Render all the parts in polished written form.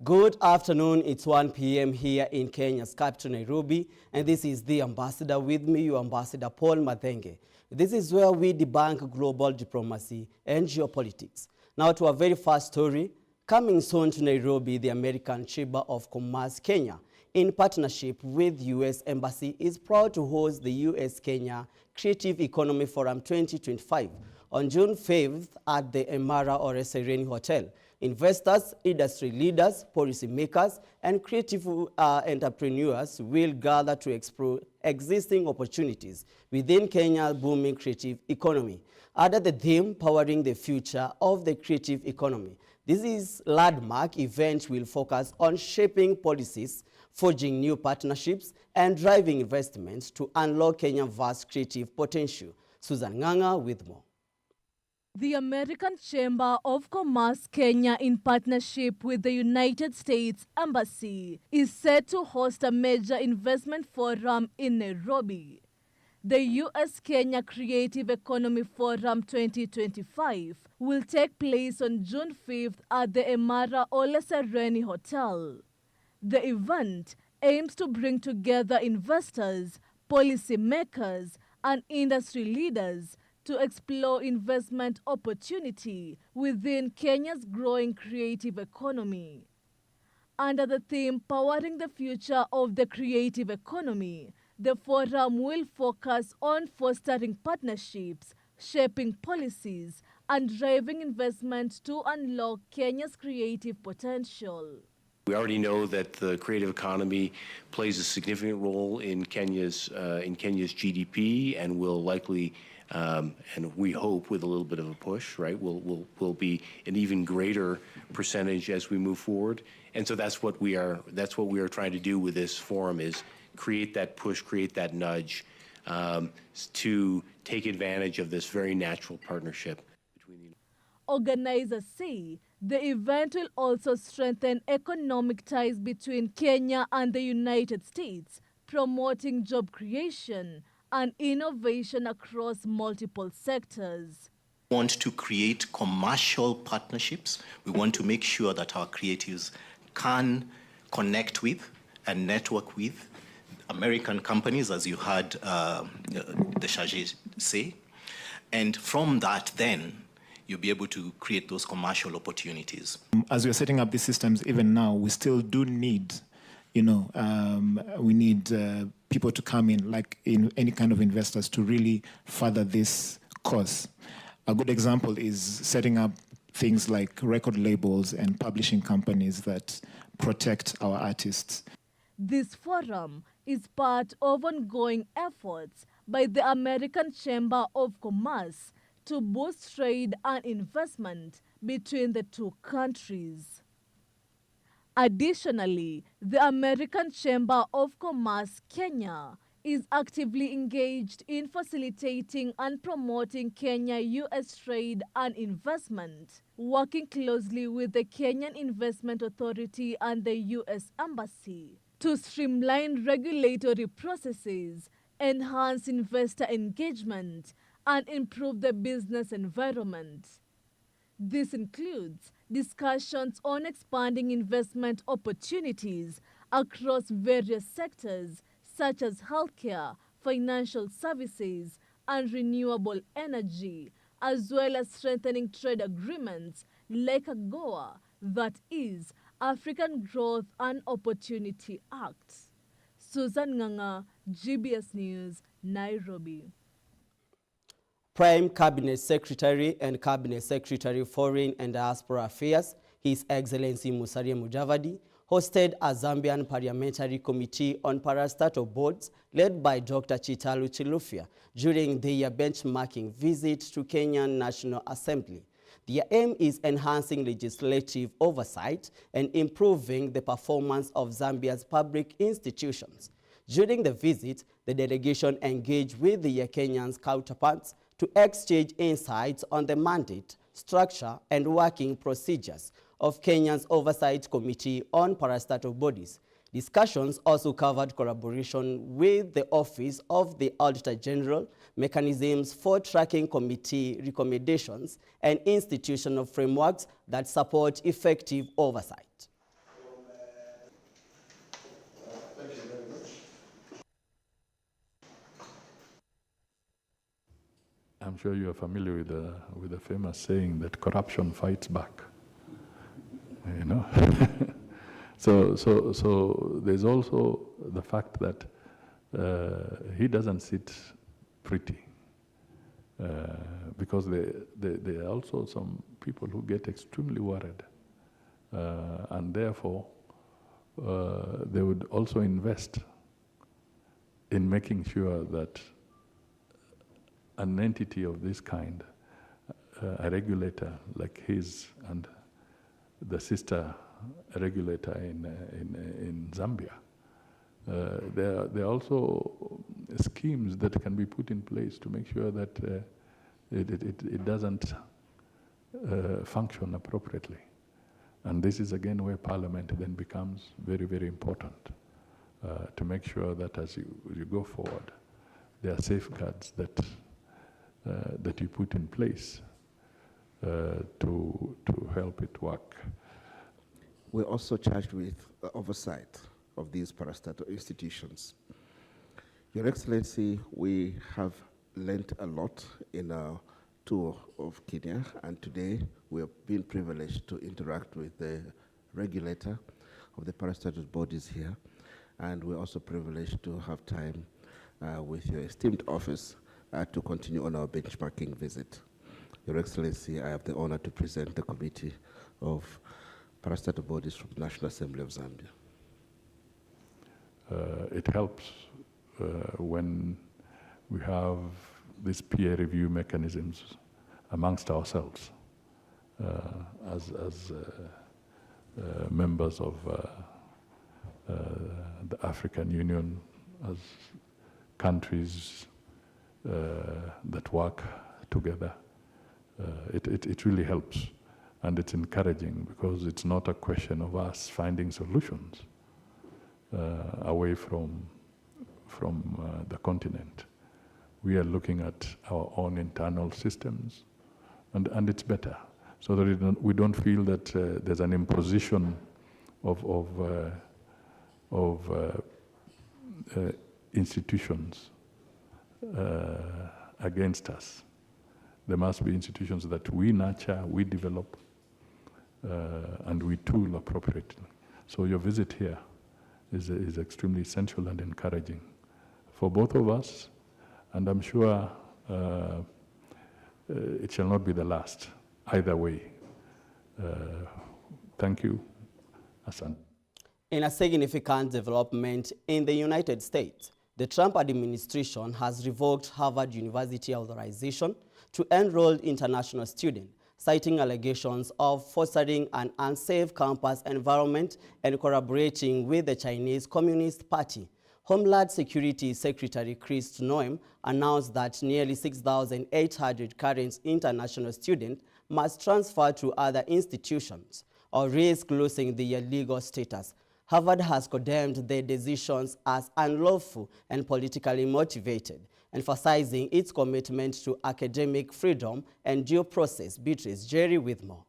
Good afternoon, it's 1 p.m. here in Kenya's capital, Nairobi, and this is The Ambassador. With me, your Ambassador Paul Mathenge. This is where we debunk global diplomacy and geopolitics. Now to our very first story, coming soon to Nairobi, the American Chamber of Commerce Kenya, in partnership with U.S. Embassy, is proud to host the U.S.-Kenya Creative Economy Forum 2025 on June 5th at the Emara or Sereni Hotel. Investors, industry leaders, policymakers, and creative entrepreneurs will gather to explore existing opportunities within Kenya's booming creative economy. Under the theme, Powering the Future of the Creative Economy, this landmark event will focus on shaping policies, forging new partnerships, and driving investments to unlock Kenya's vast creative potential. Susan Ng'ang'a with more. The American Chamber of Commerce Kenya, in partnership with the United States Embassy, is set to host a major investment forum in Nairobi. The U.S.-Kenya Creative Economy Forum 2025 will take place on June 5th at the Emara Ole Sereni Hotel. The event aims to bring together investors, policymakers, and industry leaders to explore investment opportunity within Kenya's growing creative economy. Under the theme Powering the Future of the Creative Economy, the forum will focus on fostering partnerships, shaping policies, and driving investment to unlock Kenya's creative potential. We already know that the creative economy plays a significant role in Kenya's GDP and will likely, and we hope with a little bit of a push, right, will be an even greater percentage as we move forward. And so that's what we are trying to do with this forum, is create that push, create that nudge to take advantage of this very natural partnership between the Organizers say the event will also strengthen economic ties between Kenya and the United States, promoting job creation and innovation across multiple sectors. We want to create commercial partnerships. We want to make sure that our creatives can connect with and network with American companies, as you heard the Chargé say. And from that, then, you'll be able to create those commercial opportunities. As we're setting up these systems, even now, we still do need, we need people to come in, like in any kind of investors, to really further this cause. A good example is setting up things like record labels and publishing companies that protect our artists. This forum is part of ongoing efforts by the American Chamber of Commerce to boost trade and investment between the two countries. Additionally, the American Chamber of Commerce Kenya is actively engaged in facilitating and promoting Kenya-US trade and investment, working closely with the Kenyan Investment Authority and the US Embassy to streamline regulatory processes, enhance investor engagement, and improve the business environment. This includes discussions on expanding investment opportunities across various sectors such as healthcare, financial services, and renewable energy, as well as strengthening trade agreements like AGOA, that is, African Growth and Opportunity Act. Susan Ng'ang'a, GBS News, Nairobi. Prime Cabinet Secretary and Cabinet Secretary Foreign and Diaspora Affairs, His Excellency Musalia Mudavadi, hosted a Zambian Parliamentary Committee on Parastatal Boards led by Dr. Chitalu Chilufya during their benchmarking visit to Kenyan National Assembly. Their aim is enhancing legislative oversight and improving the performance of Zambia's public institutions. During the visit, the delegation engaged with the Kenyan counterparts to exchange insights on the mandate, structure, and working procedures of Kenya's Oversight Committee on Parastatal Bodies. Discussions also covered collaboration with the Office of the Auditor General, mechanisms for tracking committee recommendations, and institutional frameworks that support effective oversight. sure you are familiar with the famous saying that corruption fights back. You know, so there's also the fact that he doesn't sit pretty, because there are also some people who get extremely worried, and therefore they would also invest in making sure that an entity of this kind, a regulator like his and the sister regulator in Zambia, there are also schemes that can be put in place to make sure that it doesn't function appropriately. And this is again where Parliament then becomes very, very important, to make sure that as you go forward, there are safeguards that you put in place to help it work. We're also charged with oversight of these parastatal institutions. Your Excellency, we have learned a lot in our tour of Kenya, and today we have been privileged to interact with the regulator of the parastatal bodies here, and we're also privileged to have time with your esteemed office to continue on our benchmarking visit. Your Excellency, I have the honor to present the Committee of Parastatal Bodies from the National Assembly of Zambia. It helps when we have these peer review mechanisms amongst ourselves as members of the African Union, as countries that work together. It really helps, and it's encouraging, because it's not a question of us finding solutions away from the continent. We are looking at our own internal systems, and it's better, so that we don't feel that there's an imposition of institutions against us. There must be institutions that we nurture, we develop, and we tool appropriately. So your visit here is extremely essential and encouraging for both of us, and I'm sure it shall not be the last, either way. Thank you, Hassan. In a significant development in the United States, the Trump administration has revoked Harvard University authorization to enroll international students, citing allegations of fostering an unsafe campus environment and collaborating with the Chinese Communist Party. Homeland Security Secretary Chris Noem announced that nearly 6,800 current international students must transfer to other institutions or risk losing their legal status. Harvard has condemned the decisions as unlawful and politically motivated, emphasizing its commitment to academic freedom and due process. Beatrice Jerry with more.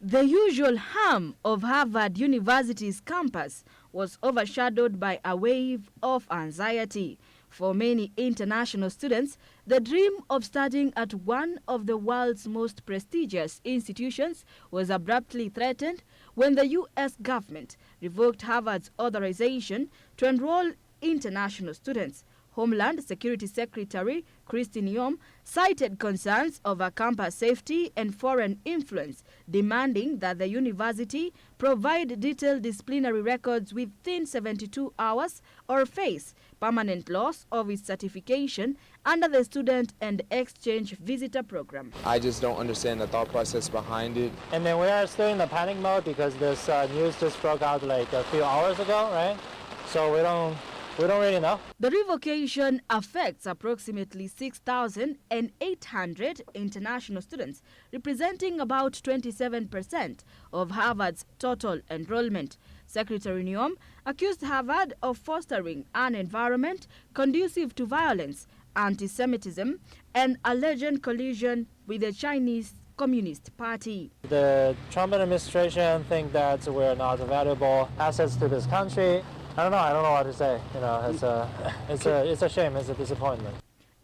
The usual hum of Harvard University's campus was overshadowed by a wave of anxiety. For many international students, the dream of studying at one of the world's most prestigious institutions was abruptly threatened when the U.S. government revoked Harvard's authorization to enroll international students. Homeland Security Secretary Kristi Noem cited concerns over campus safety and foreign influence, demanding that the university provide detailed disciplinary records within 72 hours or face permanent loss of its certification under the Student and Exchange Visitor Program. I just don't understand the thought process behind it. And then we are still in the panic mode because this news just broke out like a few hours ago, right? So we don't really know. The revocation affects approximately 6,800 international students, representing about 27% of Harvard's total enrollment. Secretary Noem accused Harvard of fostering an environment conducive to violence, anti-Semitism, and alleged collusion with the Chinese Communist Party. The Trump administration think that we're not valuable assets to this country. I don't know what to say. You know, it's a shame, it's a disappointment.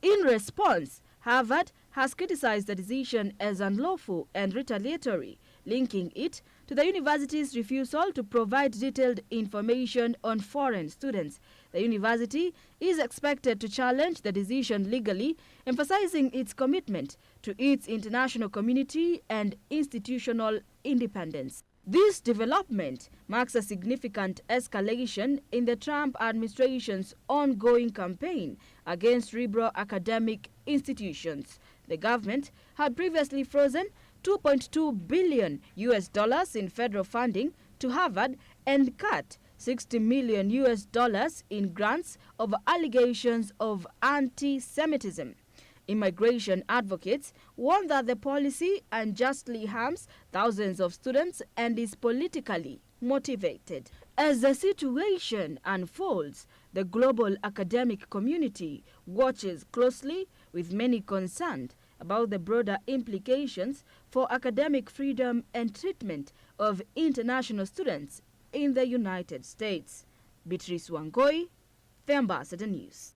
In response, Harvard has criticized the decision as unlawful and retaliatory, linking it to the university's refusal to provide detailed information on foreign students. The university is expected to challenge the decision legally, emphasizing its commitment to its international community and institutional independence. This development marks a significant escalation in the Trump administration's ongoing campaign against liberal academic institutions. The government had previously frozen $2.2 billion in federal funding to Harvard and cut $60 million in grants over allegations of anti-Semitism. Immigration advocates warn that the policy unjustly harms thousands of students and is politically motivated. As the situation unfolds, the global academic community watches closely, with many concerned about the broader implications for academic freedom and treatment of international students in the United States. Beatrice Wangoi, The Ambassador News.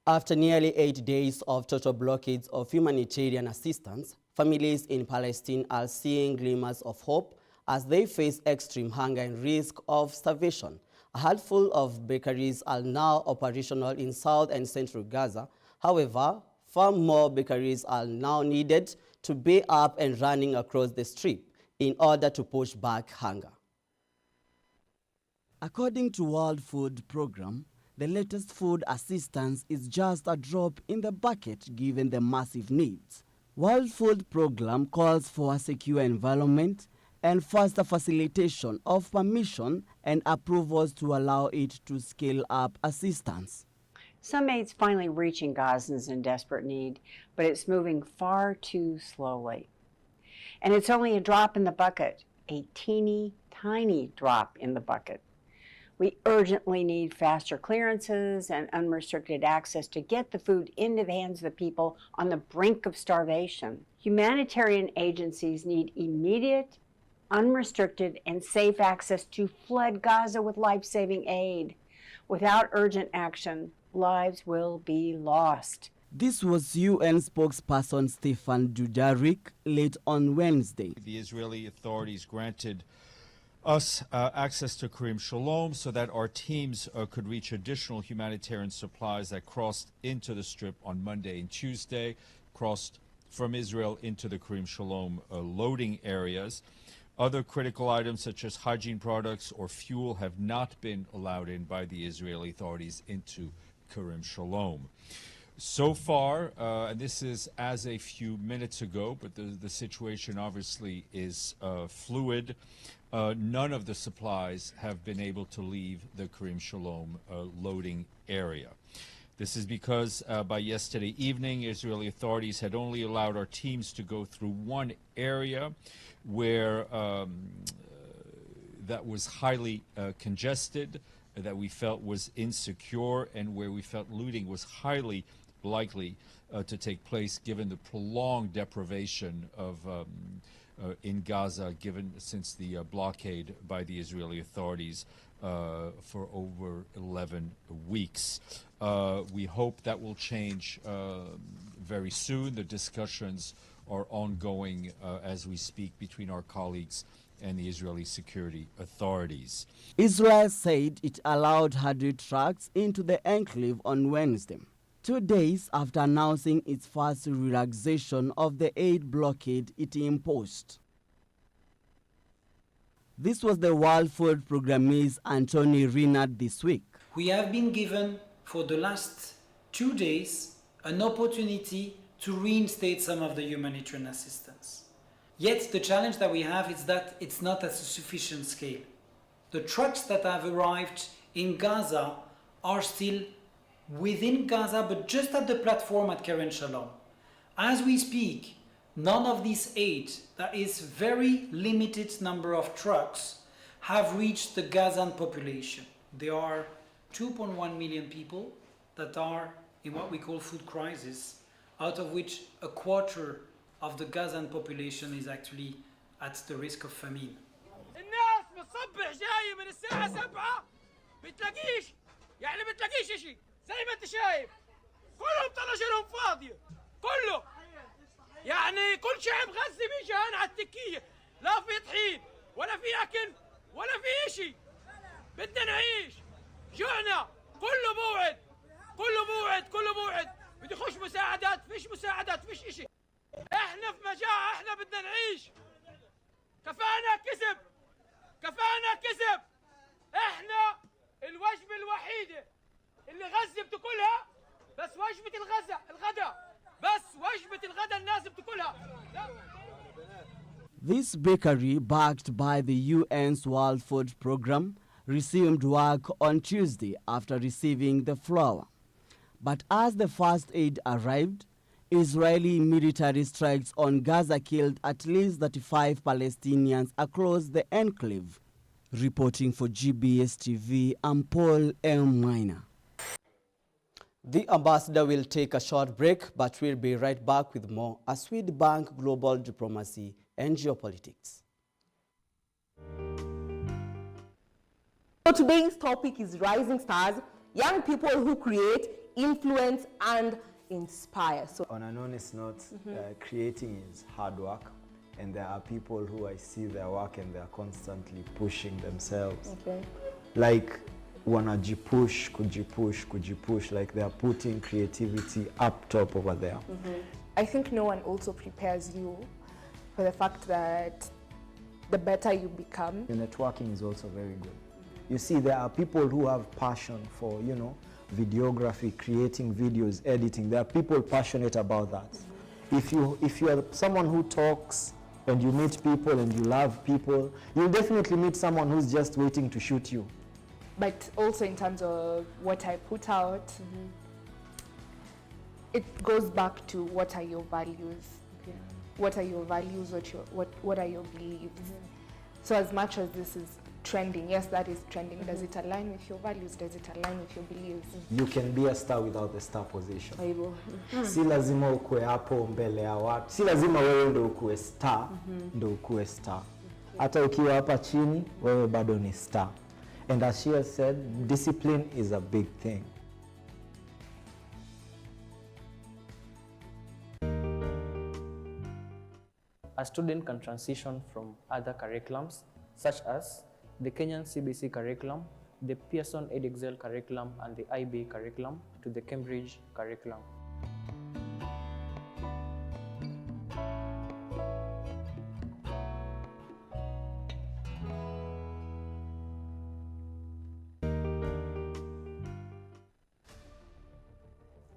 After nearly 8 days of total blockades of humanitarian assistance, families in Palestine are seeing glimmers of hope as they face extreme hunger and risk of starvation. A handful of bakeries are now operational in South and Central Gaza. However, far more bakeries are now needed to be up and running across the Strip in order to push back hunger. According to World Food Programme, the latest food assistance is just a drop in the bucket given the massive needs. World Food Programme calls for a secure environment and faster facilitation of permission and approvals to allow it to scale up assistance. Some aid's finally reaching Gazans in desperate need, but it's moving far too slowly. And it's only a drop in the bucket, a teeny tiny drop in the bucket. We urgently need faster clearances and unrestricted access to get the food into the hands of the people on the brink of starvation. Humanitarian agencies need immediate, unrestricted, and safe access to flood Gaza with life-saving aid. Without urgent action, lives will be lost. This was UN spokesperson Stefan Dujarric late on Wednesday. The Israeli authorities granted us access to Karim Shalom so that our teams could reach additional humanitarian supplies that crossed into the Strip on Monday and Tuesday, crossed from Israel into the Karim Shalom loading areas. Other critical items such as hygiene products or fuel have not been allowed in by the Israeli authorities into Karim Shalom. So far, and this is as a few minutes ago, but the situation obviously is fluid, none of the supplies have been able to leave the Karim Shalom loading area. This is because by yesterday evening, Israeli authorities had only allowed our teams to go through one area where that was highly congested, that we felt was insecure, and where we felt looting was highly likely to take place given the prolonged deprivation of in Gaza since the blockade by the Israeli authorities for over 11 weeks. We hope that will change very soon. The discussions are ongoing as we speak between our colleagues and the Israeli security authorities. Israel said it allowed 100 trucks into the enclave on Wednesday, 2 days after announcing its first relaxation of the aid blockade it imposed. This was the World Food Programme's Anthony Reinhard this week. We have been given, for the last 2 days, an opportunity to reinstate some of the humanitarian assistance. Yet the challenge that we have is that it's not at a sufficient scale. The trucks that have arrived in Gaza are still within Gaza, but just at the platform at Kerem Shalom. As we speak, none of these aid, that is very limited number of trucks, have reached the Gazan population. There are 2.1 million people that are in what we call food crisis, out of which a quarter of the Gazan population is actually at the risk of famine. الناس من الصبح جاية من الساعة 7 بتلاقيش شيء زي ما انت شايف كلهم طناشيرهم فاضيه كله. يعني كل شعب غزه بيجي هنا على التكيه، لا في طحين ولا في اكل ولا في اشي. بدنا نعيش، جوعنا، كله موعد كله موعد كله موعد. بدي يخش مساعدات، فيش مساعدات، فيش اشي. احنا في مجاعه، احنا بدنا نعيش. كفانا كذب كفانا كذب. احنا الوجبه الوحيده اللي غزه بتاكلها بس وجبه الغداء بس وجبه الغداء الناس بتاكلها. This bakery, backed by the UN's World Food Programme, resumed work on Tuesday after receiving the flour. But as the first aid arrived, Israeli military strikes on Gaza killed at least 35 Palestinians across the enclave. Reporting for GBS TV, I'm Paul M. Miner. The ambassador will take a short break, but we'll be right back with more as we debunk global diplomacy and geopolitics. So today's topic is Rising Stars, young people who create, influence, and inspire. So on an honest note, creating is hard work, and there are people who I see their work and they're constantly pushing themselves. Okay. Like wanajipush, kujipush, like they're putting creativity up top over there. I think no one also prepares you for the fact that the better you become. Your networking is also very good. You see, there are people who have passion for, videography, creating videos, editing. There are people passionate about that. If you are someone who talks and you meet people and you love people, you'll definitely meet someone who's just waiting to shoot you. But also in terms of what I put out, it goes back to what are your values. Okay. What are your values, what are your beliefs? So as much as this is trending, yes, that is trending. Does it align with your values? Does it align with your beliefs? You can be a star without the star position. Aibu. Si lazima ukue hapo mbele ya watu. Si lazima wewe ndo ukue star, ndo ukue star. Hata ukiwa hapa chini, wewe bado ni star. And as she has said, discipline is a big thing. A student can transition from other curriculums, such as the Kenyan CBC curriculum, the Pearson EdExcel curriculum, and the IB curriculum, to the Cambridge curriculum.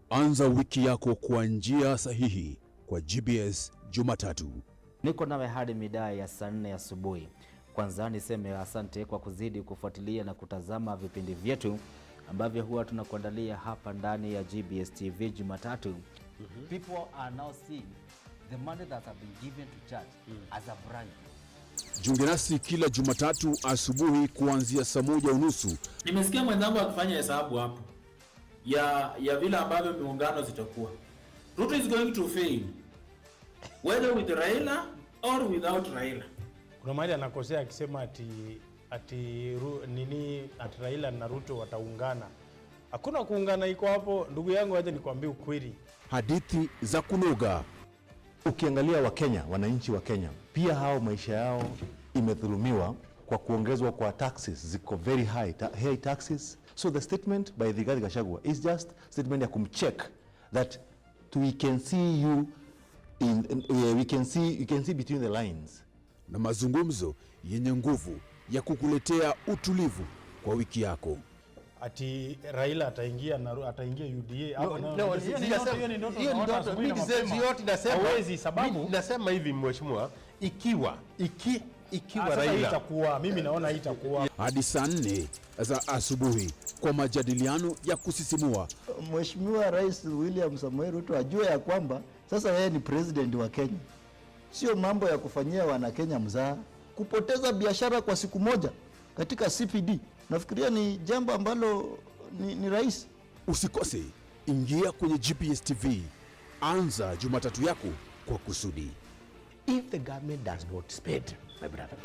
Anza wiki yako kwa njia sahihi kwa GBS Jumatatu. Niko nawe hadi mida ya saa 4 asubuhi. Kwanza niseme asante kwa kuzidi kufuatilia na kutazama vipindi vyetu ambavyo huwa tunakuandalia hapa ndani ya GBS TV Jumatatu. People are now seeing the money that have been given to church as a bribe. Jiunge nasi kila Jumatatu asubuhi kuanzia saa 1:30. Nimesikia mwenzangu akifanya hesabu hapo ya vile ambavyo miungano zitakuwa. Ruto is going to fail whether with Raila or without Raila. Kuna mahali anakosea akisema ati Raila na Ruto wataungana. Hakuna kuungana iko hapo, ndugu yangu, acha nikwambie ukweli. Hadithi za kunoga. Ukiangalia Wakenya, wananchi wa Kenya, pia hao maisha yao imedhulumiwa kwa kuongezwa kwa taxes, ziko very high taxes. So the statement by Rigathi Gachagua is just statement ya kumcheck that we can see you you can see between the lines. Na mazungumzo yenye nguvu ya kukuletea utulivu kwa wiki yako. Ati Raila ataingia UDA. Hiyo ni ndoto. Mimi yote nasema hawezi, sababu nasema hivi mheshimiwa, ikiwa Raila itakuwa, mimi naona itakuwa hadi saa 4 za asubuhi kwa majadiliano ya kusisimua. Mheshimiwa Rais William Samoei Ruto ajue ya kwamba sasa yeye ni president wa Kenya. Sio mambo ya kufanyia wana Kenya mzaha. Kupoteza biashara kwa siku moja katika CPD, nafikiria ni jambo ambalo ni rahisi. Usikose, ingia kwenye GPS TV. Anza Jumatatu yako kwa kusudi. If the government does not spend, my brother,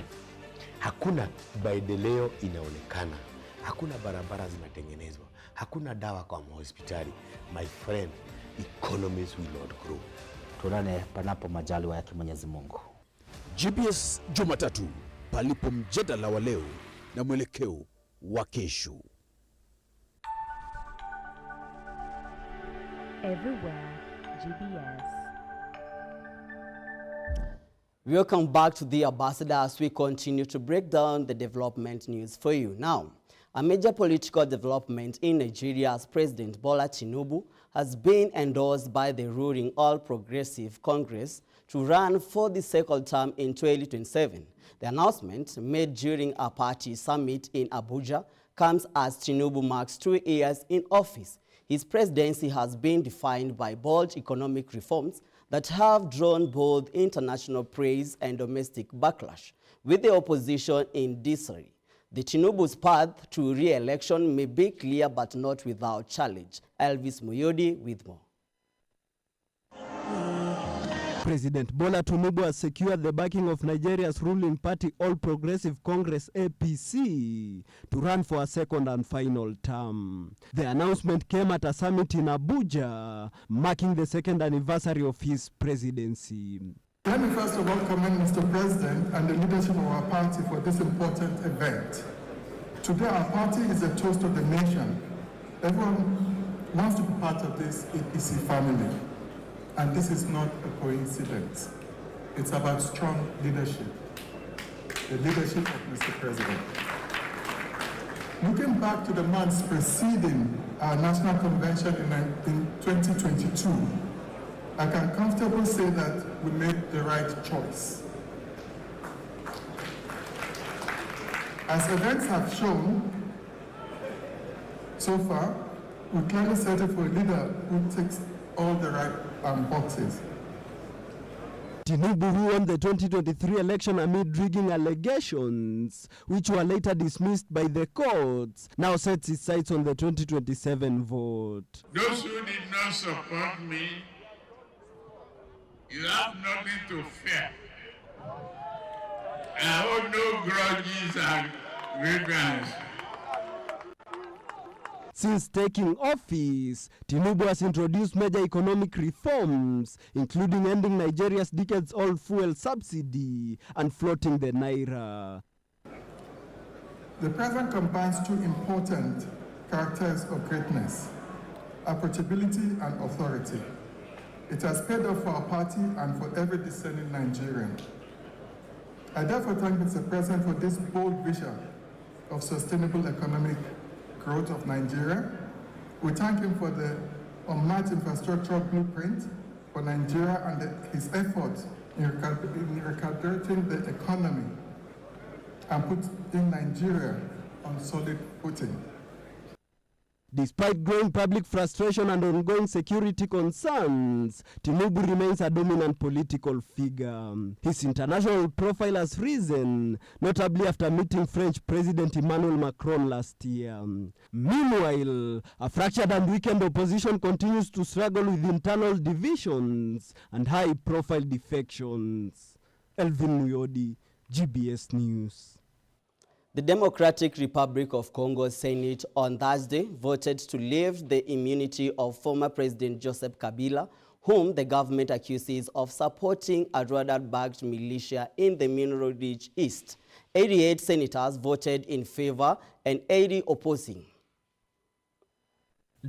hakuna maendeleo inaonekana, hakuna barabara zinatengenezwa, hakuna dawa kwa hospitali. My friend, economies will not grow. Tuonane panapo majaliwa yake Mwenyezi Mungu. GPS Jumatatu, palipo mjadala wa leo na mwelekeo wa kesho. Everywhere, GBS. Welcome back to the Ambassador as we continue to break down the development news for you. Now, a major political development in Nigeria as President Bola Tinubu has been endorsed by the ruling All Progressive Congress to run for the second term in 2027. The announcement, made during a party summit in Abuja, comes as Tinubu marks 2 years in office. His presidency has been defined by bold economic reforms that have drawn both international praise and domestic backlash, with the opposition in disarray. The Tinubu's path to re-election may be clear but not without challenge. Elvis Muyodi with more. President Bola Tinubu has secured the backing of Nigeria's ruling party All Progressive Congress APC to run for a second and final term. The announcement came at a summit in Abuja, marking the second anniversary of his presidency. Let me first of all commend Mr. President and the leadership of our party for this important event. Today our party is a toast of the nation. Everyone wants to be part of this APC family. And this is not a coincidence. It's about strong leadership, the leadership of Mr. President. Looking back to the months preceding our national convention in 2022, I can comfortably say that we made the right choice. As events have shown so far, we clearly settled for a leader who takes all the right boxes. Tinubu, who won the 2023 election amid rigging allegations, which were later dismissed by the courts, now sets his sights on the 2027 vote. Those who did not support me, you have nothing to fear. I hold no grudges and grievance. Since taking office, Tinubu has introduced major economic reforms, including ending Nigeria's decades-old fuel subsidy and floating the naira. The president combines two important characters of greatness: approachability and authority. It has paid off for our party and for every discerning Nigerian. I therefore thank Mr. President for this bold vision of sustainable economic growth of Nigeria. We thank him for the unmatched infrastructural blueprint for Nigeria and his efforts in recalibrating the economy and putting Nigeria on solid footing. Despite growing public frustration and ongoing security concerns, Tinubu remains a dominant political figure. His international profile has risen, notably after meeting French President Emmanuel Macron last year. Meanwhile, a fractured and weakened opposition continues to struggle with internal divisions and high-profile defections. Elvin Muyodi, GBS News. The Democratic Republic of Congo's Senate on Thursday voted to lift the immunity of former President Joseph Kabila, whom the government accuses of supporting a Rwanda-backed militia in the mineral-rich East. 88 senators voted in favor and 80 opposing.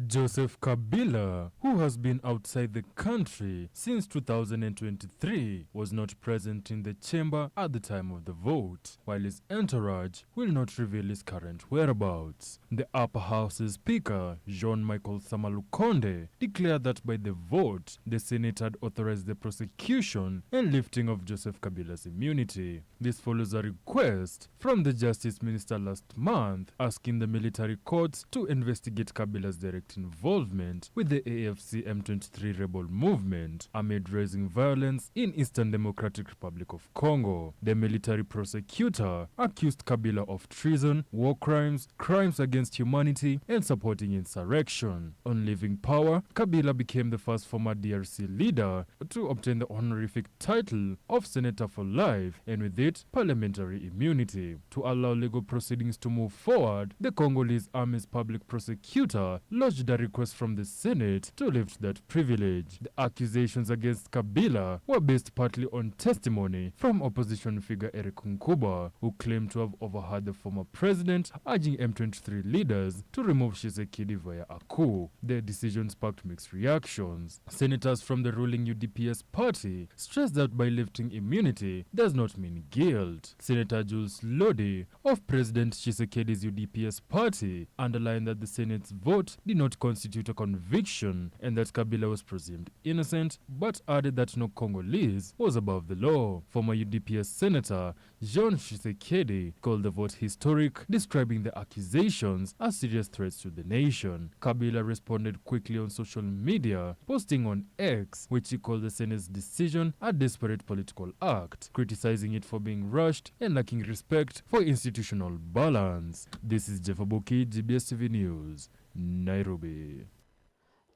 Joseph Kabila, who has been outside the country since 2023, was not present in the chamber at the time of the vote, while his entourage will not reveal his current whereabouts. The upper house's speaker, Jean-Michel Samalukonde, declared that by the vote, the Senate had authorized the prosecution and lifting of Joseph Kabila's immunity. This follows a request from the Justice Minister last month, asking the military courts to investigate Kabila's direct direct involvement with the AFC M23 rebel movement amid rising violence in Eastern Democratic Republic of Congo. The military prosecutor accused Kabila of treason, war crimes, crimes against humanity, and supporting insurrection. On leaving power, Kabila became the first former DRC leader to obtain the honorific title of Senator for Life, and with it, parliamentary immunity. To allow legal proceedings to move forward, the Congolese Army's public prosecutor lodged a request from the Senate to lift that privilege. The accusations against Kabila were based partly on testimony from opposition figure Eric Nkuba, who claimed to have overheard the former president urging M23 leaders to remove Tshisekedi via a coup. The decision sparked mixed reactions. Senators from the ruling UDPS party stressed that by lifting immunity does not mean guilt. Senator Jules Lodi of President Tshisekedi's UDPS party underlined that the Senate's vote did not constitute a conviction and that Kabila was presumed innocent, but added that no Congolese was above the law. Former UDPS Senator Jean Tshisekedi called the vote historic, describing the accusations as serious threats to the nation. Kabila responded quickly on social media, posting on X, which he called the Senate's decision a desperate political act, criticizing it for being rushed and lacking respect for institutional balance. This is Jeff Abuki, GBS TV News, Nairobi.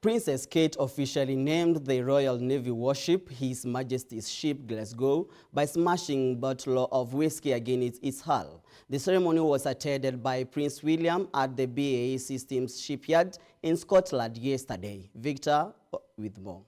Princess Kate officially named the Royal Navy warship His Majesty's Ship Glasgow by smashing a bottle of whiskey against its hull. The ceremony was attended by Prince William at the BAE Systems shipyard in Scotland yesterday. Victor with more.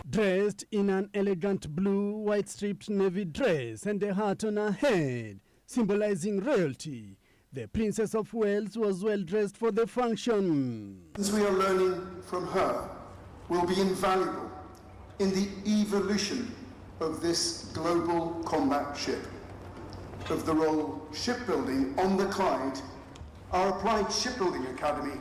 Dressed in an elegant blue, white-striped navy dress and a hat on her head, symbolizing royalty, the Princess of Wales was well dressed for the function. As we are learning from her will be invaluable in the evolution of this global combat ship, of the Royal Shipbuilding on the Clyde, our applied shipbuilding academy,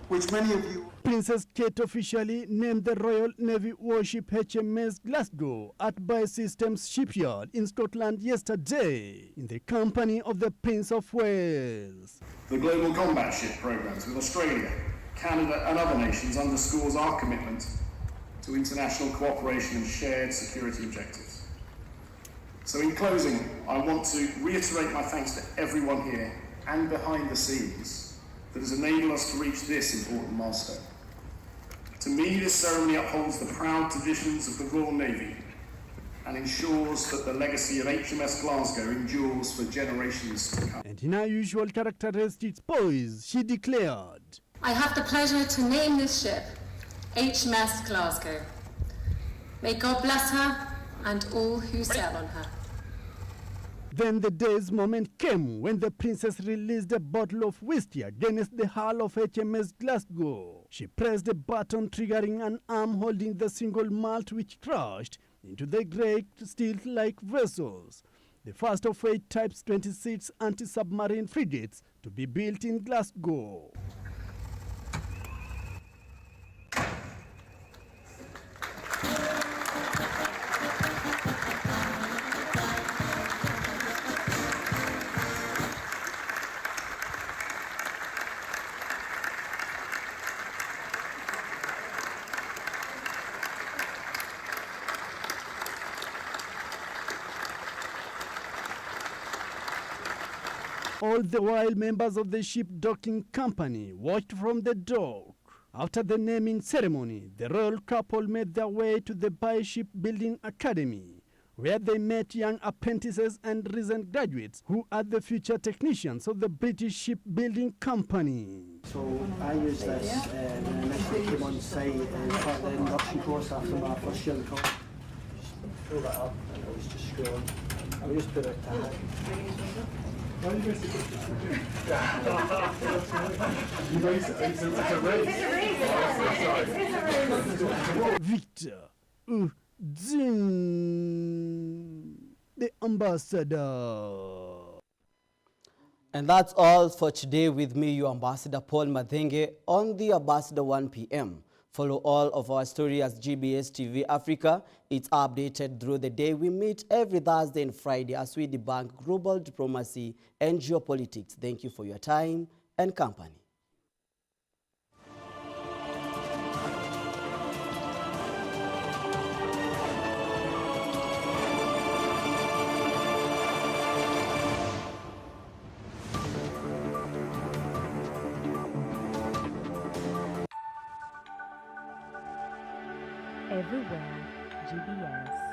which many of you... Princess Kate officially named the Royal Navy warship HMS Glasgow at BAE Systems shipyard in Scotland yesterday, in the company of the Prince of Wales. The global combat ship programs with Australia, Canada and other nations underscores our commitment to international cooperation and shared security objectives. So in closing, I want to reiterate my thanks to everyone here and behind the scenes that has enabled us to reach this important milestone. To me, this ceremony upholds the proud traditions of the Royal Navy and ensures that the legacy of HMS Glasgow endures for generations to come. And in her usual characteristic poise, she declared, I have the pleasure to name this ship HMS Glasgow. May God bless her and all who sail on her. Then the day's moment came when the princess released a bottle of whiskey against the hull of HMS Glasgow. She pressed a button triggering an arm holding the single malt which crashed into the great steel-like vessels, the first of 8 Types 26 anti-submarine frigates to be built in Glasgow. All the while, members of the ship docking company watched from the dock. After the naming ceremony, the royal couple made their way to the BAE Shipbuilding Academy, where they met young apprentices and recent graduates who are the future technicians of the British Shipbuilding Company. So I used this when I initially came on site as part of the induction course after my first year of college. Just pull that up and it was just scrolling. I would just put it to hand. Victor Zin, the ambassador. And that's all for today with me, your Ambassador Paul Mathenge, on the Ambassador 1 p.m. Follow all of our stories as GBS TV Africa. It's updated through the day. We meet every Thursday and Friday as we debunk global diplomacy and geopolitics. Thank you for your time and company. Everywhere, GBS.